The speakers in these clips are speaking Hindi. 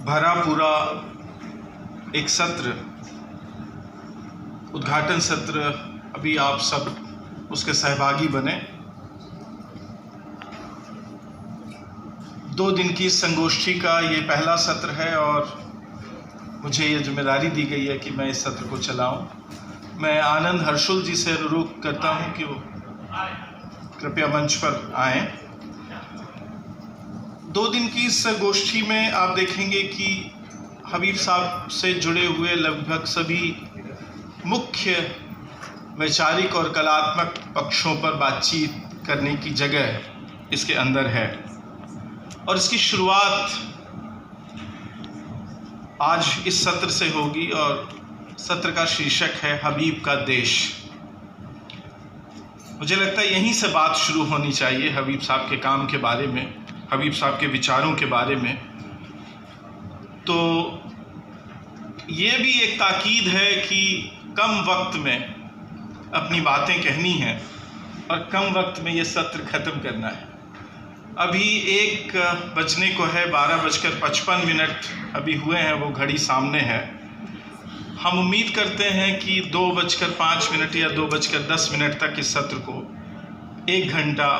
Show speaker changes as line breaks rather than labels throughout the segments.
भरा पूरा एक सत्र, उद्घाटन सत्र, अभी आप सब उसके सहभागी बने। 2 दिन की संगोष्ठी का ये पहला सत्र है और मुझे ये जिम्मेदारी दी गई है कि मैं इस सत्र को चलाऊं। मैं आनंद हर्षुल जी से अनुरोध करता हूं कि वो कृपया मंच पर आएं। 2 दिन की इस गोष्ठी में आप देखेंगे कि हबीब साहब से जुड़े हुए लगभग सभी मुख्य वैचारिक और कलात्मक पक्षों पर बातचीत करने की जगह इसके अंदर है और इसकी शुरुआत आज इस सत्र से होगी और सत्र का शीर्षक है हबीब का देश। मुझे लगता है यहीं से बात शुरू होनी चाहिए, हबीब साहब के काम के बारे में, हबीब साहब के विचारों के बारे में। तो ये भी एक ताकीद है कि कम वक्त में अपनी बातें कहनी हैं और कम वक्त में ये सत्र ख़त्म करना है। अभी 1 बजने को है, 12:55 अभी हुए हैं, वो घड़ी सामने है। हम उम्मीद करते हैं कि 2:05 या 2:10 तक इस सत्र को 1 घंटा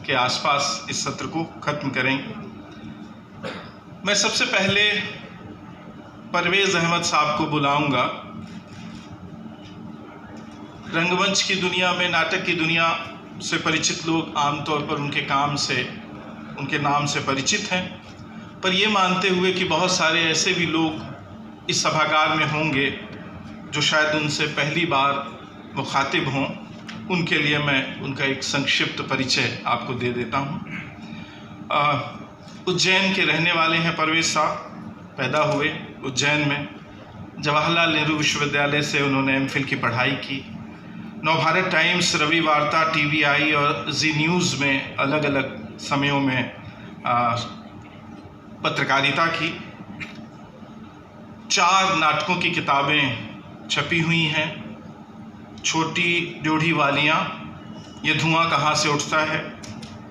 के आसपास इस सत्र को ख़त्म करेंगे। मैं सबसे पहले परवेज़ अहमद साहब को बुलाऊंगा। रंगमंच की दुनिया में, नाटक की दुनिया से परिचित लोग आमतौर पर उनके काम से, उनके नाम से परिचित हैं, पर ये मानते हुए कि बहुत सारे ऐसे भी लोग इस सभागार में होंगे जो शायद उनसे पहली बार मुखातिब हों, उनके लिए मैं उनका एक संक्षिप्त परिचय आपको दे देता हूँ। उज्जैन के रहने वाले हैं परवेज़ साहब। पैदा हुए उज्जैन में, जवाहरलाल नेहरू विश्वविद्यालय से उन्होंने एमफिल की पढ़ाई की। नवभारत टाइम्स, रवि वार्ता, TVI और जी न्यूज़ में अलग अलग समयों में पत्रकारिता की। 4 नाटकों की किताबें छपी हुई हैं। छोटी ड्योढ़ी वालियाँ, ये धुआं कहाँ से उठता है,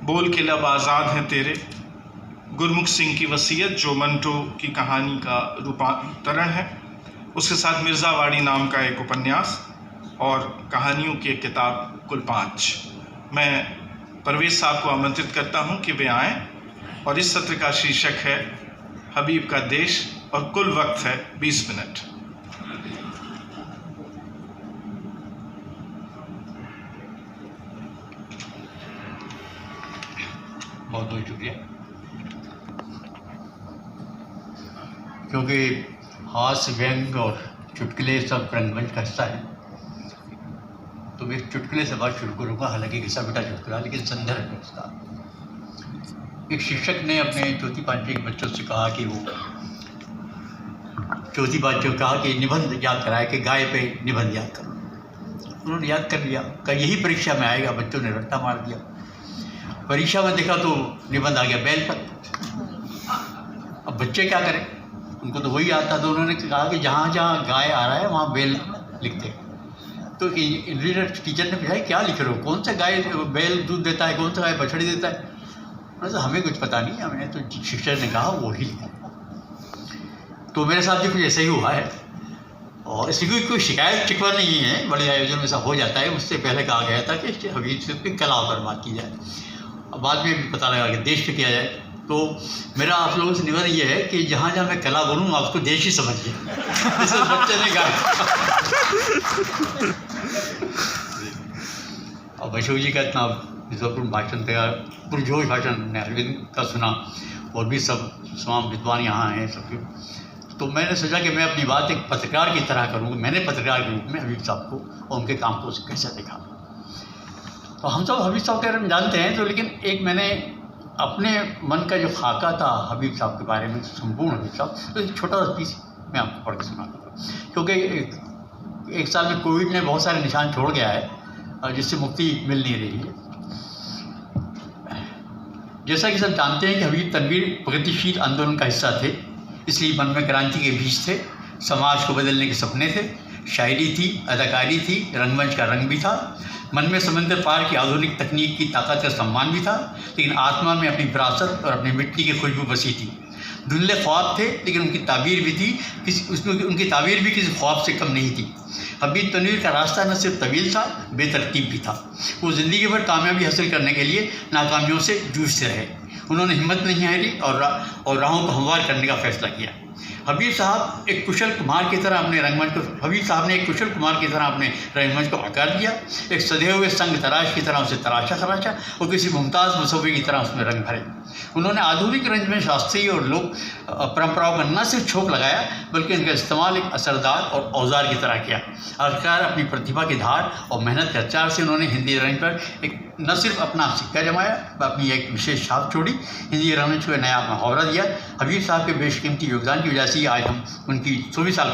बोल के लब आज़ाद हैं तेरे, गुरमुख सिंह की वसीयत जो मंटो की कहानी का रूपांतरण है, उसके साथ मिर्ज़ावाड़ी नाम का एक उपन्यास और कहानियों की एक किताब, कुल 5। मैं परवेज़ साहब को आमंत्रित करता हूं कि वे आएँ और इस सत्र का शीर्षक है हबीब का देश और कुल वक्त है 20 मिनट।
बहुत बहुत शुक्रिया। क्योंकि हास्य, व्यंग और चुटकुले सब रंगमंच का हिस्सा है, तो मैं एक चुटकुले से बात शुरू करूँगा। हालांकि घिसा पिटा चुटकुला, लेकिन संदर्भ है उसका। एक शिक्षक ने अपने चौथी पाँचवीं के बच्चों से कहा कि वो चौथी पाँचवीं को कहा कि निबंध याद कराए कि गाय पे निबंध याद करो। उन्होंने याद कर लिया, कहा यही परीक्षा में आएगा। बच्चों ने रट्टा मार दिया। परीक्षा में देखा तो निबंध आ गया बैल पर। अब बच्चे क्या करें, उनको तो वही आता। तो उन्होंने कहा कि जहाँ जहाँ गाय आ रहा है वहाँ बैल लिखते हैं। तो इंग्लिश टीचर ने पूछा क्या लिख रहे हो, कौन सा गाय बैल दूध देता है, कौन सा गाय बछड़ी देता है। तो हमें कुछ पता नहीं, हमें तो शिक्षक ने कहा वही लिखा। तो मेरे साथ भी कुछ ऐसा ही हुआ है और इसकी कोई शिकायत शिकवा नहीं है। बड़े आयोजन में ऐसा हो जाता है। मुझसे पहले कहा गया था कि हबीब से पे कला पर बात की जाए, अब बाद में भी पता लगा कि देश पे किया जाए। तो मेरा आप लोगों से निवेदन ये है कि जहाँ जहाँ मैं कला बोलूँ आप उसको देश ही समझिए। जैसे बच्चे ने कहा। और अशोक जी का इतना विद्वत्पूर्ण भाषण था, पुरजोश भाषण ने अरविंद का सुना और भी सब तमाम विद्वान यहाँ हैं सबके। तो मैंने सोचा कि मैं अपनी बात एक पत्रकार की तरह करूँगा। मैंने पत्रकार के रूप में हबीब साहब को और उनके काम को कैसे देखा। तो हम सब हबीब साहब के बारे में जानते हैं, तो लेकिन एक मैंने अपने मन का जो खाका था हबीब साहब के बारे में, संपूर्ण हबीब साहब, तो एक छोटा सा पीस मैं आपको पढ़ के सुना दूँगा। क्योंकि एक साल में कोविड ने बहुत सारे निशान छोड़ गया है जिससे मुक्ति मिल नहीं रही है। जैसा कि सब जानते हैं कि हबीब तनवीर प्रगतिशील आंदोलन का हिस्सा थे, इसलिए मन में क्रांति के बीज थे, समाज को बदलने के सपने थे, शायरी थी, अदाकारी थी, रंगमंच का रंग भी था, मन में समंदर पार की आधुनिक तकनीक की ताकत का सम्मान भी था, लेकिन आत्मा में अपनी विरासत और अपनी मिट्टी की खुशबू बसी थी। धुंधले ख्वाब थे, लेकिन उनकी ताबीर भी थी उसमें उनकी ताबीर भी किसी ख्वाब से कम नहीं थी। हबीब तनवीर का रास्ता न सिर्फ तवील था, बेतरतीब भी था। वो ज़िंदगी भर कामयाबी हासिल करने के लिए नाकामियों से जूझते रहे। उन्होंने हिम्मत नहीं हारी और राहों को हमवार करने का फैसला किया। हबीब साहब ने एक कुशल कुमार की तरह अपने रंगमंच को आकार दिया। एक सधे हुए संग तराश की तरह उसे तराशा और किसी मुमताज़ मसौवे की तरह उसमें रंग भरे। उन्होंने आधुनिक रंग में शास्त्रीय और लोक परंपराओं का न सिर्फ छोप लगाया, बल्कि इनका इस्तेमाल एक असरदार और औजार की तरह किया। आखिरकार अपनी प्रतिभा की धार और मेहनत के अचार से उन्होंने हिंदी रंग पर एक न सिर्फ अपना सिक्का जमाया, अपनी एक विशेष छाप छोड़ी, हिंदी रंग को नया मुहावरा दिया। हबीब साहब के बेशकीमती योगदान की वजह से आज हम उनकी 24 साल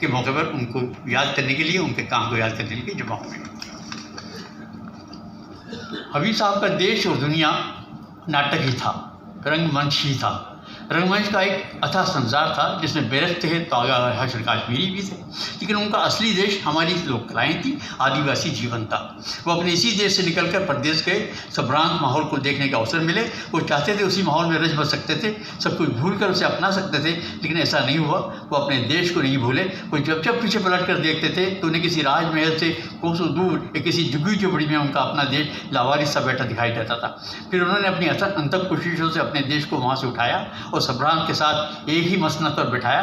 के मौके पर उनको याद करने के लिए, उनके काम को याद करने के लिए जमा हुए। हबीब साहब का देश और दुनिया नाटक ही था, रंगमंच ही था। रंगमंच का एक अथाह संसार था जिसमें बेरख थे तो हशर काश्मीरी भी थे, लेकिन उनका असली देश हमारी लोक कलाएँ थी, आदिवासी जीवन था। वो अपने इसी देश से निकलकर प्रदेश गए, सभ्रांत माहौल को देखने का अवसर मिले। वो चाहते थे उसी माहौल में रच बस सकते थे, सब कुछ भूल कर उसे अपना सकते थे, लेकिन ऐसा नहीं हुआ। वो अपने देश को नहीं भूले। वो जब पीछे पलट कर देखते थे तो उन्हें किसी राजमहल से कोसों दूर या किसी झुग्गी झोपड़ी में उनका अपना देश लावारिस सा बैठा दिखाई देता था। फिर उन्होंने अपनी अथक कोशिशों से अपने देश को वहाँ से उठाया और सभ्रांत के साथ एक ही मसनद पर बिठाया,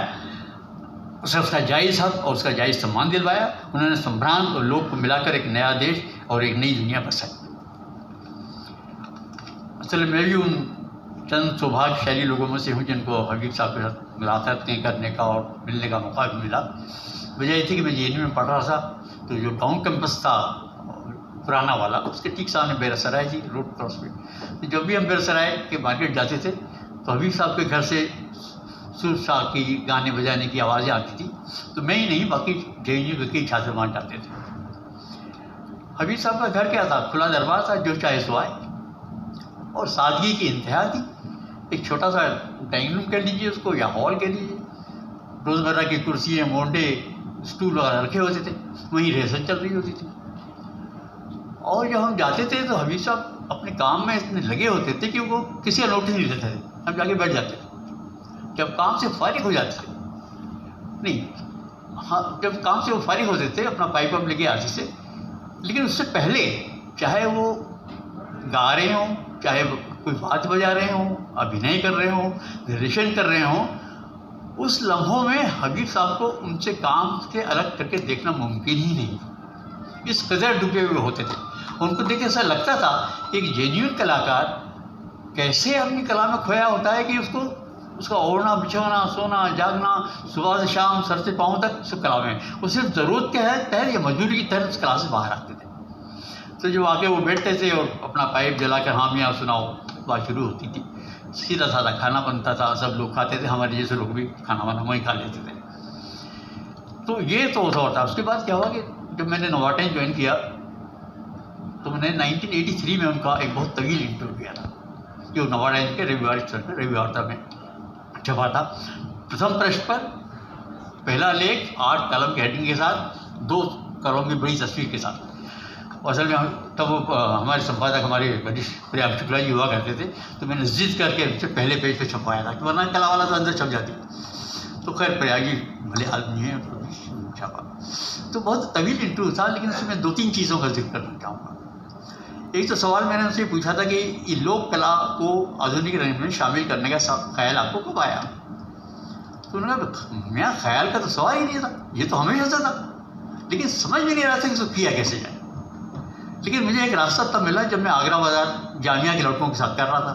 उसे उसका जायज़ हक और उसका जायज़ सम्मान दिलवाया। उन्होंने संभ्रांत और लोक को मिलाकर एक नया देश और एक नई दुनिया बसाई। असल में भी उन चंद सौभाग्यशाली लोगों में से हूँ जिनको हबीब साहब के साथ मुलाकातें करने का और मिलने का मौका भी मिला। वजह ये थी कि मैं JNU में पढ़ रहा था, तो जो टाउन कैंपस था पुराना वाला, उसके ठीक सामने बेरसराय जी रोड क्रॉस पे, तो जब भी हम बेरसराय के मार्केट जाते थे तो हबीब साहब के घर से सुर शाह की गाने बजाने की आवाज़ें आती थी। तो मैं ही नहीं, बाकी JNU के कई छात्र वहाँ जाते थे। हबीब साहब का घर क्या था? खुला दरबार था, जो चाहे सो आए, और सादगी की इंतहा थी। एक छोटा सा डाइनिंग रूम कह लीजिए उसको, या हॉल कह लीजिए, रोज़मर्रा की कुर्सियाँ, मोंडे, स्टूल वगैरह रखे होते थे, वहीं रिहर्सल चल रही होती थी। और जब हम जाते थे तो हबीब साहब अपने काम में इतने लगे होते थे कि वो किसी का नोटिस नहीं लेते थे। हम जाके बैठ जाते थे। जब काम से फारिग हो जाते थे, नहीं हाँ, जब काम से वो फारिग होते थे अपना पाइप अप लेके आते थे, लेकिन उससे पहले चाहे वो गा रहे हों, चाहे वो कोई बात बजा रहे हों, अभिनय कर रहे हों, निर्देशन कर रहे हों, उस लम्हों में हबीब साहब को उनसे काम के अलग करके देखना मुमकिन ही नहीं। इस कदर डूबे हुए होते थे। उनको देख ऐसा लगता था कि एक जेन्युइन कलाकार कैसे अपनी कला में खोया होता है कि उसका ओढ़ना, बिछोना, सोना, जागना, सुबह से शाम, सर से पाँव तक सब कला में, वो सिर्फ ज़रूरत के तहत या मजदूरी की तहत उस कला से बाहर आते थे। तो जो आके वो बैठते थे और अपना पाइप जलाकर हाँ मियाँ सुनाओ, बात शुरू होती थी। सीधा साधा खाना बनता था, सब लोग खाते थे, हमारे जैसे लोग भी खाना वाना वहीं खा लेते थे। तो ये तो होता। उसके बाद क्या हुआ कि जब मैंने नवाटेन ज्वाइन किया तो मैंने 1983 में उनका एक बहुत तवील इंटरव्यू किया था, जो नवाटेन के रविवार्ता में छपा था। प्रथम पृष्ठ पर पहला लेख 8 कलम के हेडिंग के साथ, 2 कलम की बड़ी तस्वीर के साथ। असल में तब हमारे संपादक हमारे वरिष्ठ प्रियांशु शुक्ला जी हुआ करते थे, तो मैंने जिद करके उनसे पहले पेज पे छपवाया था, कि वरना कला वाला तो अंदर छप जाती। तो खैर प्रयाग जी भले आदमी हैं, तो छपा। तो बहुत तवील इंटरव्यू था, लेकिन उसमें मैं 2-3 चीज़ों का जिक्र करना चाहूँगा। एक तो सवाल मैंने उनसे पूछा था कि ये लोक कला को आधुनिक रंग में शामिल करने का ख्याल आपको कब आया? तो उन्होंने कहा, मेरा ख्याल का तो सवाल ही नहीं था, ये तो हमेशा से था, लेकिन समझ में नहीं रहा था कि इसको किया कैसे जाए। लेकिन मुझे एक रास्ता तब मिला जब मैं आगरा बाज़ार जामिया के लड़कों के साथ कर रहा था।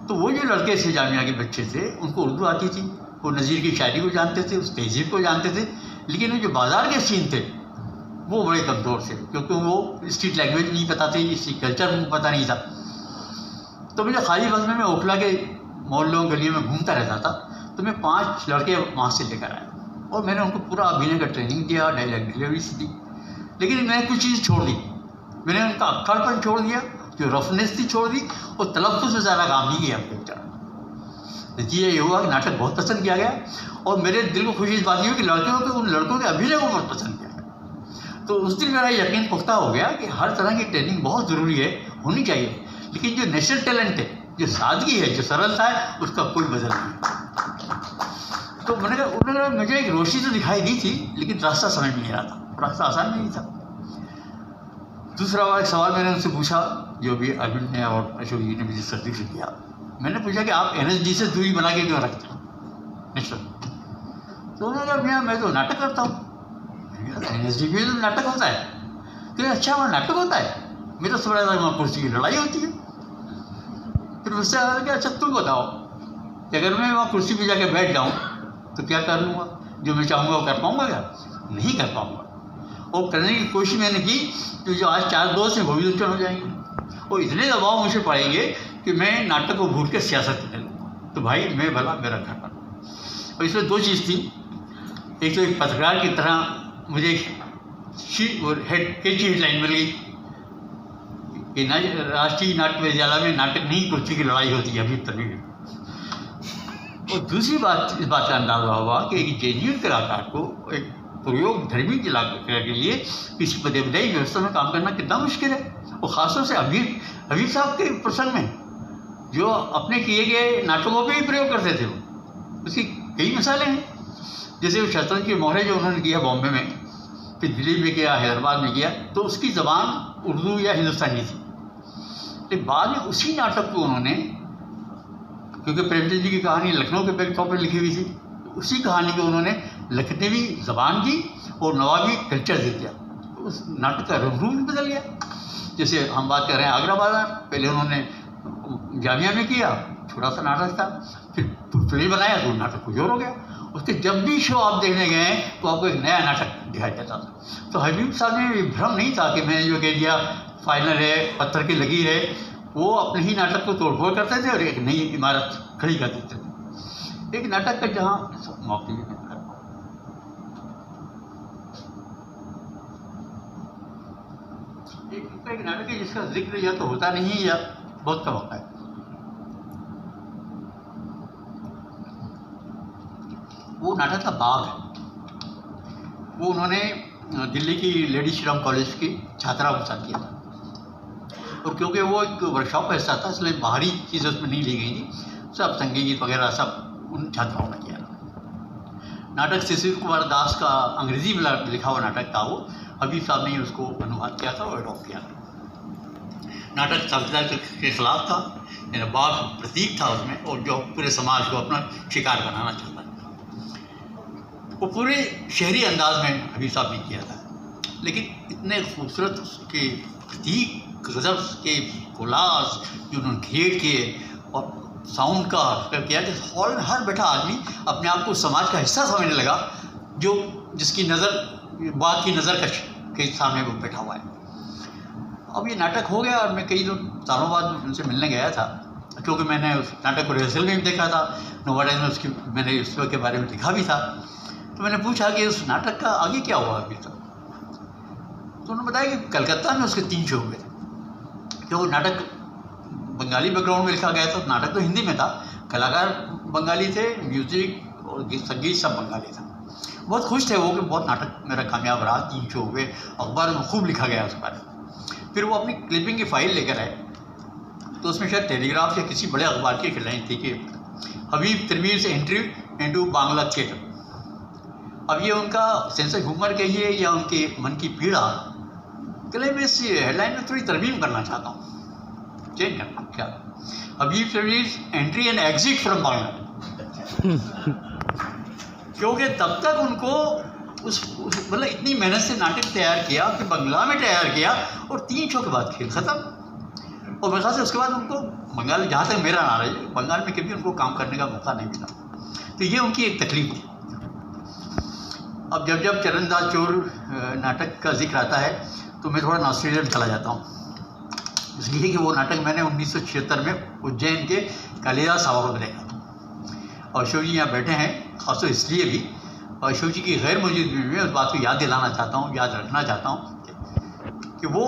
तो वो जो लड़के थे, जामिया के बच्चे थे, उनको उर्दू आती थी, वो नज़ीर की शायरी को जानते थे, उस तहजीब को जानते थे, लेकिन वो जो बाज़ार के सीन थे वो बड़े कमज़ोर थे, क्योंकि वो स्ट्रीट लैंग्वेज नहीं पता थी, स्ट्रीट कल्चर पता नहीं था। तो मुझे खाली वक्त में मैं ओखला के मोहल्लों गलियों में घूमता रहता था, तो मैं 5 लड़के वहाँ से लेकर आया और मैंने उनको पूरा अभिनय का ट्रेनिंग दिया, डायलॉग डिलीवरी दी। लेकिन मैंने कुछ चीज़ छोड़ दी। मैंने उनका अक्खड़पन छोड़ दिया, जो रफनेस थी छोड़ दी, और तलफ़्फ़ुज़ से ज़्यादा काम नहीं किया अपने। जी ये हुआ कि नाटक बहुत पसंद किया गया, और मेरे दिल को खुशी इस बात हुई कि उन लड़कों के अभिनय को बहुत पसंद किया गया। तो उस दिन मेरा यकीन पुख्ता हो गया कि हर तरह की ट्रेनिंग बहुत ज़रूरी है, होनी चाहिए, लेकिन जो नेचुरल टैलेंट है जो सादगी है, जो सरलता है, उसका कोई बदल नहीं। तो मैंने कहा, उन्होंने मुझे एक रोशनी तो दिखाई दी थी, लेकिन रास्ता समझ में नहीं आ रहा था, रास्ता आसान नहीं था। दूसरा एक सवाल मैंने उनसे पूछा, जो भी अरविंद ने और अशोक जी ने मुझे सर्दी से किया। मैंने पूछा कि आप NSD से दूरी बना के क्यों रखते हो नेशनल? तो उन्होंने कहा, भैया मैं तो नाटक करता हूँ। NSD में तो नाटक होता है। तो अच्छा, वहाँ नाटक होता है? मैं तो समझ रहा था वहाँ कुर्सी की लड़ाई होती है। फिर मुझसे कहा कि अच्छा तुम बताओ कि अगर मैं वहाँ कुर्सी पे जाके बैठ जाऊँ तो क्या कर लूँगा? जो मैं चाहूँगा वो कर पाऊँगा क्या? नहीं कर पाऊँगा। और करने की कोशिश मैंने की, तो जो आज 4 दोस्त हैं वो भी दुश्मन हो जाएंगे, और इतने दबाव मुझे पड़ेंगे कि मैं नाटक को भूल के सियासत करने लगूँगा। तो भाई मैं भला मेरा घर पर। और इसमें 2 चीज़ थी। एक तो एक पत्रकार की तरह मुझे हेडलाइन मिल गई कि राष्ट्रीय नाट्य विद्यालय में नाटक नहीं, कुर्सी की लड़ाई होती है अभी तभी। और दूसरी बात, इस बात का अंदाजा हुआ कि एक जेन्युइन कलाकार को एक प्रयोग धर्मी कलाकार के लिए किसी प्रतिबद्ध व्यवस्था में काम करना कितना मुश्किल है। और ख़ासतौर से हबीब साहब के प्रसंग में, जो अपने किए गए नाटकों पर ही प्रयोग करते थे, उसकी कई मिसालें हैं। जैसे वो शतरंज के मोहरे जो उन्होंने किया बॉम्बे में, फिर दिल्ली में किया, हैदराबाद में किया, तो उसकी ज़बान उर्दू या हिंदुस्तानी थी। लेकिन बाद में उसी नाटक को उन्होंने, क्योंकि प्रेमचंद जी की कहानी लखनऊ के बैकड्रॉप पर लिखी हुई थी, उसी कहानी को उन्होंने लखनवी ज़बान की और नवाबी कल्चर दे दिया। उस नाटक का रूप भी बदल गया। जैसे हम बात कर रहे हैं आगरा बाजार, पहले उन्होंने जामिया में किया, छोटा सा नाटक था, फिर प्ले बनाया तो नाटक कुछ और हो गया। उसके जब भी शो आप देखने गए तो आपको एक नया नाटक दिखाई देता था। तो हबीब साहब ने भ्रम नहीं था कि मैंने जो कह दिया फाइनल है, पत्थर की लकीर है। वो अपने ही नाटक को तोड़फोड़ करते थे और एक नई इमारत खड़ी कर देते थे। एक नाटक का जहाँ मौके में एक नाटक है जिसका जिक्र या तो होता नहीं है या बहुत कम होता है। वो नाटक का बाग है। वो उन्होंने दिल्ली की लेडी श्री राम कॉलेज की छात्राओं के साथ किया था। और क्योंकि वो एक वर्कशॉप का हिस्सा था, इसलिए बाहरी चीज़ें उसमें नहीं ली गई थी, सब संगीत वगैरह सब उन छात्राओं ने किया। नाटक शिशिर कुमार दास का अंग्रेजी में लिखा हुआ नाटक था। वो हबीब साहब ने उसको अनुवाद किया था और अडॉप्ट किया था। नाटक संविधान के खिलाफ था, यानी बाघ प्रतीक था उसमें, और जो पूरे समाज को अपना शिकार बनाना चाहता था। वो पूरे शहरी अंदाज में हबीब साहब ने किया था, लेकिन इतने खूबसूरत उसके प्रतीक, गज़ब के कोलाज जो उन्होंने क्रिएट किए, और साउंड का किया कि हॉल में हर बैठा आदमी अपने आप को समाज का हिस्सा समझने लगा, जो जिसकी नज़र बाघ की नज़र के सामने वो बैठा हुआ है। अब ये नाटक हो गया और मैं कई सालों बाद उनसे मिलने गया था, क्योंकि मैंने उस नाटक को रिहर्सल में भी देखा था, नोवा टाइम्स में उसकी मैंने उस के बारे में लिखा भी था। तो मैंने पूछा कि उस नाटक का आगे क्या हुआ अभी तक। तो उन्होंने बताया कि कलकत्ता में उसके 3 शो हुए थे, क्योंकि नाटक बंगाली बैकग्राउंड में लिखा गया था। नाटक तो हिंदी में था, कलाकार बंगाली थे, म्यूजिक और संगीत सब बंगाली था। बहुत खुश थे वो कि बहुत नाटक मेरा कामयाब रहा, 3 शो हुए, अखबार में खूब लिखा गया उस बारे में। फिर वो अपनी क्लिपिंग की फाइल लेकर आए, तो उसमें शायद टेलीग्राफ या किसी बड़े अखबार की एक लाइन थी कि हबीब तनवीर से एंट्री इनटू बांग्ला थिएटर। अब ये उनका सेंस ऑफ ह्यूमर कहिए या उनके मन की पीड़ा, चले मैं इस हेडलाइन में थोड़ी तरमीम करना चाहता हूँ, चेंज करना क्या। Habib Tanvir entry and exit from Bangla. क्योंकि तब तक उनको उस मतलब इतनी मेहनत से नाटक तैयार किया, कि बंगला में तैयार किया, और 3 शो के बाद खेल ख़त्म। और मेरे ख्याल से उसके बाद उनको बंगाल, जहाँ तक मेरा नारा है, बंगाल में कभी उनको काम करने का मौका नहीं मिला। तो ये उनकी एक तकलीफ थी। अब जब चरणदास चोर नाटक का जिक्र आता है तो मैं थोड़ा नॉस्टैल्जिया में चला जाता हूँ, इसलिए कि वो नाटक मैंने 1976 में उज्जैन के कालिदास समारोह में देखा था। और अशोक जी यहाँ बैठे हैं, खासतौर इसलिए भी, और अशोक जी की गैर मौजूदगी में उस बात को याद दिलाना चाहता हूँ, याद रखना चाहता हूँ कि वो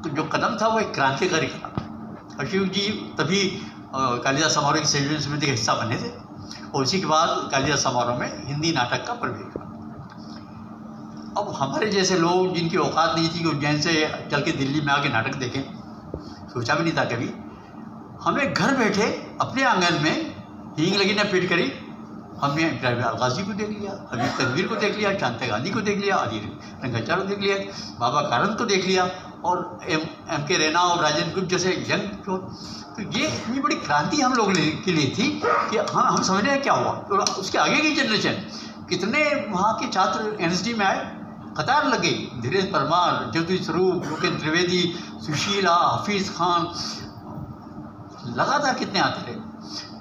जो कदम था वो एक क्रांतिकारी कदम। अशोक जी तभी कालिदास समारोह की सेलिब्रेशन समिति का हिस्सा बने थे, और उसी के बाद कालिदास समारोह में हिंदी नाटक का प्रवेश हुआ। अब हमारे जैसे लोग जिनकी औकात नहीं थी कि उज्जैन से चल के दिल्ली में आके नाटक देखें, सोचा भी नहीं था कभी। हमें घर बैठे अपने आंगन में हींग लगी ना फिट करी, हमने ड्राइवर अलगाजी को देख लिया, हबीब तकबीर को देख लिया, शांता गांधी को देख लिया, आदि रंगाचार्य को देख लिया, बाबा कारंत को देख लिया, और एम के रैना और राजेंद्र गुप्त जैसे यंग जो। तो ये इतनी बड़ी क्रांति हम लोग के लिए थी कि हम समझ रहे हैं क्या हुआ। तो उसके आगे की जनरेशन, कितने वहाँ के छात्र NSD में आए, कतार लग गई। धीरेन्द्र परमार, ज्योति स्वरूप, लोकेन्द्र त्रिवेदी, सुशीला, हफीज़ खान, लगातार कितने आते रहे।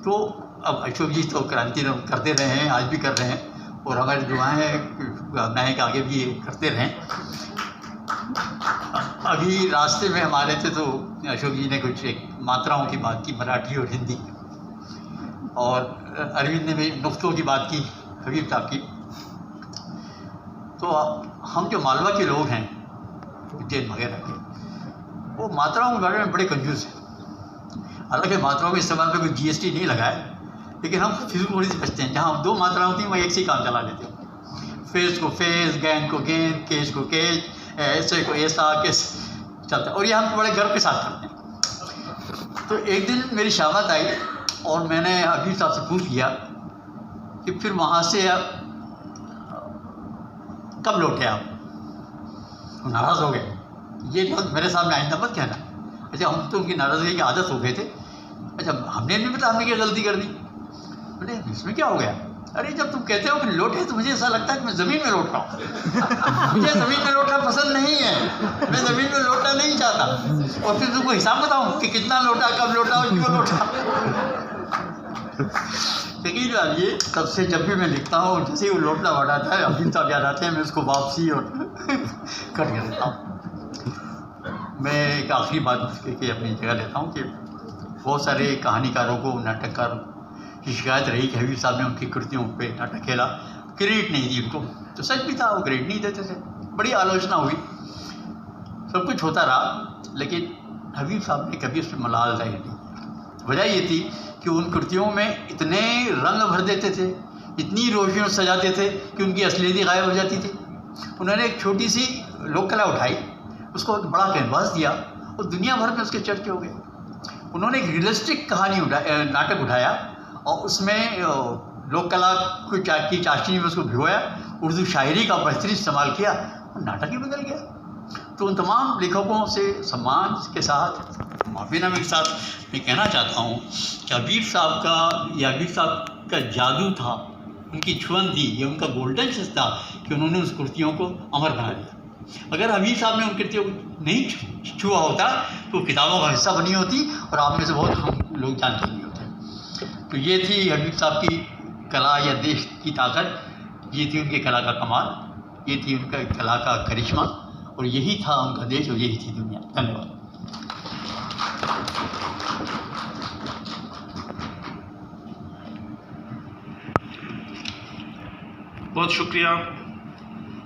तो अब अशोक जी तो क्रांति करते रहे हैं, आज भी कर रहे हैं, और हमारे दुआएं हैं कि आगे भी ये करते रहें। अभी रास्ते में हमारे थे तो अशोक जी ने कुछ एक मात्राओं की बात की, मराठी और हिंदी, और अरविंद ने भी नुक्तों की बात की, हबीब साहब की। तो हम जो मालवा के लोग हैं, उज्जैन वगैरह के, वो मात्राओं के बारे में बड़े कंजूस हैं। हालांकि मात्राओं के इस्तेमाल पे कोई GST नहीं लगा है, लेकिन हम फिजूल से बचते हैं। जहाँ 2 मात्राएं होती हैं वहाँ एक से ही काम चला लेते हैं। फेस को फेस, गेंद को गेंद, केज को केज, ऐसे को ऐसा केस चलता है, और ये हम बड़े गर्व के साथ करते हैं। तो एक दिन मेरी शामत आई और मैंने हबीब साहब से पूछ लिया कि फिर वहाँ से कब लौटे आप? नाराज़ हो गए। ये बहुत मेरे सामने आइंदा मत कहना। अच्छा, हम तो उनकी नाराज़गी की आदत हो गए थे। अच्छा, हमने नहीं पता हमने क्या गलती कर दी। बोले इसमें क्या हो गया? अरे जब तुम कहते हो कि लौटे तो मुझे ऐसा लगता है कि मैं ज़मीन में लौट रहा हूँ। मुझे ज़मीन में लौटना पसंद नहीं है, मैं ज़मीन में लौटना नहीं चाहता। और फिर तुमको हिसाब बताऊँ कि कितना लौटा, कब लौटा और क्यों लौटा। लेकिन ये तब से जब भी मैं लिखता हूँ, जैसे ही वो लौटना बढ़ाता है, अभी तक याद आते हैं, मैं उसको वापसी और कट कर देता हूँ। मैं एक आखिरी बात की अपनी जगह लेता हूँ कि बहुत सारे कहानीकारों को, नाटककारों की शिकायत रही कि हबीब साहब ने उनकी कृतियों पे नाटक खेला, क्रेडिट नहीं दी उनको। तो सच भी था, वो क्रेडिट नहीं देते थे, बड़ी आलोचना हुई, सब कुछ होता रहा, लेकिन हबीब साहब ने कभी उस पर मलाल जाहिर नहीं। वजह ये थी कि उन कृतियों में इतने रंग भर देते थे, इतनी रोशनियों सजाते थे कि उनकी असलियत गायब हो जाती थी। उन्होंने एक छोटी सी लोक कला उठाई, उसको एक बड़ा कैनवास दिया और दुनिया भर में उसके चर्चे हो गए। उन्होंने एक रियलिस्टिक नाटक उठाया और उसमें लोक कला की चाशनी में उसको भिगोया, उर्दू शायरी का बेहतरीन इस्तेमाल किया और नाटक ही बदल गया। तो उन तमाम लेखकों से सम्मान के साथ, माफीनामे के साथ मैं कहना चाहता हूँ कि हबीब साहब का जादू था, उनकी छुअंदी, ये उनका गोल्डन शस्त्र था कि उन्होंने उस कृतियों को अमर बना दिया। अगर हबीब साहब ने उन कृतियों को नहीं छुआ होता तो किताबों का हिस्सा बनी होती और आप में से बहुत हम लोग जानते नहीं होते। तो ये थी हबीब साहब की कला या देश की ताकत, ये थी उनके कला का कमाल, ये थी उनका कला का करिश्मा, और यही था उनका देश और यही थी दुनिया। धन्यवाद।
बहुत शुक्रिया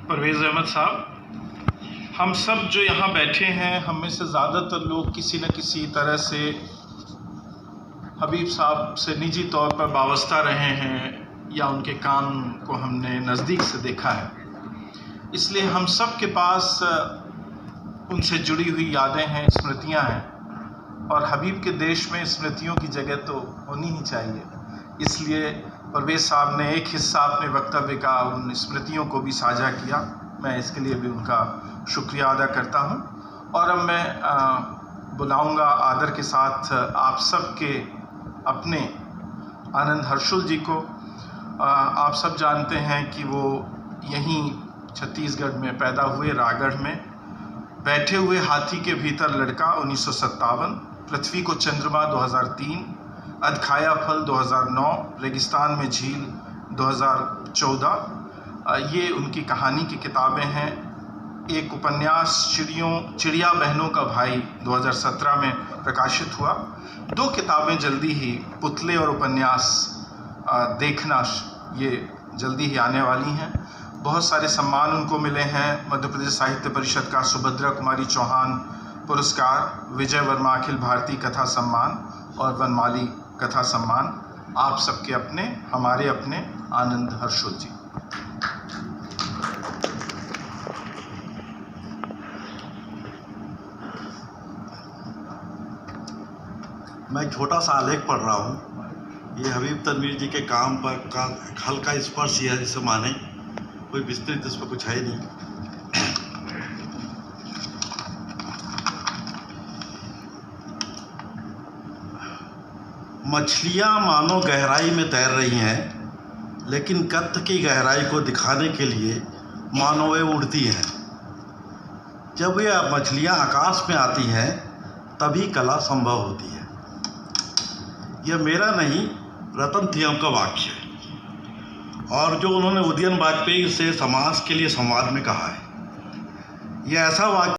परवेज़ अहमद साहब। हम सब जो यहाँ बैठे हैं, हम में से ज़्यादातर लोग किसी न किसी तरह से हबीब साहब से निजी तौर पर वाबस्ता रहे हैं या उनके काम को हमने नज़दीक से देखा है। इसलिए हम सब के पास उनसे जुड़ी हुई यादें हैं, स्मृतियाँ हैं, और हबीब के देश में स्मृतियों की जगह तो होनी ही चाहिए। इसलिए परवेज़ साहब ने एक हिस्सा अपने वक्तव्य का उन स्मृतियों को भी साझा किया, मैं इसके लिए भी उनका शुक्रिया अदा करता हूँ। और अब मैं बुलाऊंगा आदर के साथ आप सब के अपने आनंद हर्षुल जी को। आप सब जानते हैं कि वो यहीं छत्तीसगढ़ में पैदा हुए, रायगढ़ में। बैठे हुए हाथी के भीतर लड़का 1957, पृथ्वी को चंद्रमा 2003, अधखाया फल 2009, रेगिस्तान में झील 2014। ये उनकी कहानी की किताबें हैं। एक उपन्यास चिड़िया बहनों का भाई 2017 में प्रकाशित हुआ। 2 किताबें जल्दी ही, पुतले और उपन्यास देखना, ये जल्दी ही आने वाली हैं। बहुत सारे सम्मान उनको मिले हैं। मध्य प्रदेश साहित्य परिषद का सुभद्रा कुमारी चौहान पुरस्कार, विजय वर्मा अखिल भारतीय कथा सम्मान और वनमाली कथा सम्मान। आप सबके अपने, हमारे अपने आनंद हर्षुल जी।
मैं छोटा सा आलेख पढ़ रहा हूँ। ये हबीब तनवीर जी के काम पर का हल्का स्पर्श ही है, जिसे माने कोई विस्तृत इस पर कुछ है नहीं। मछलियाँ मानो गहराई में तैर रही हैं, लेकिन कत्थ की गहराई को दिखाने के लिए मानो वे उड़ती हैं। जब ये मछलियाँ आकाश में आती हैं तभी कला संभव होती है। यह मेरा नहीं, रतन थियम का वाक्य है, और जो उन्होंने उदयन वाजपेयी से समाज के लिए संवाद में कहा है। यह ऐसा वाक्य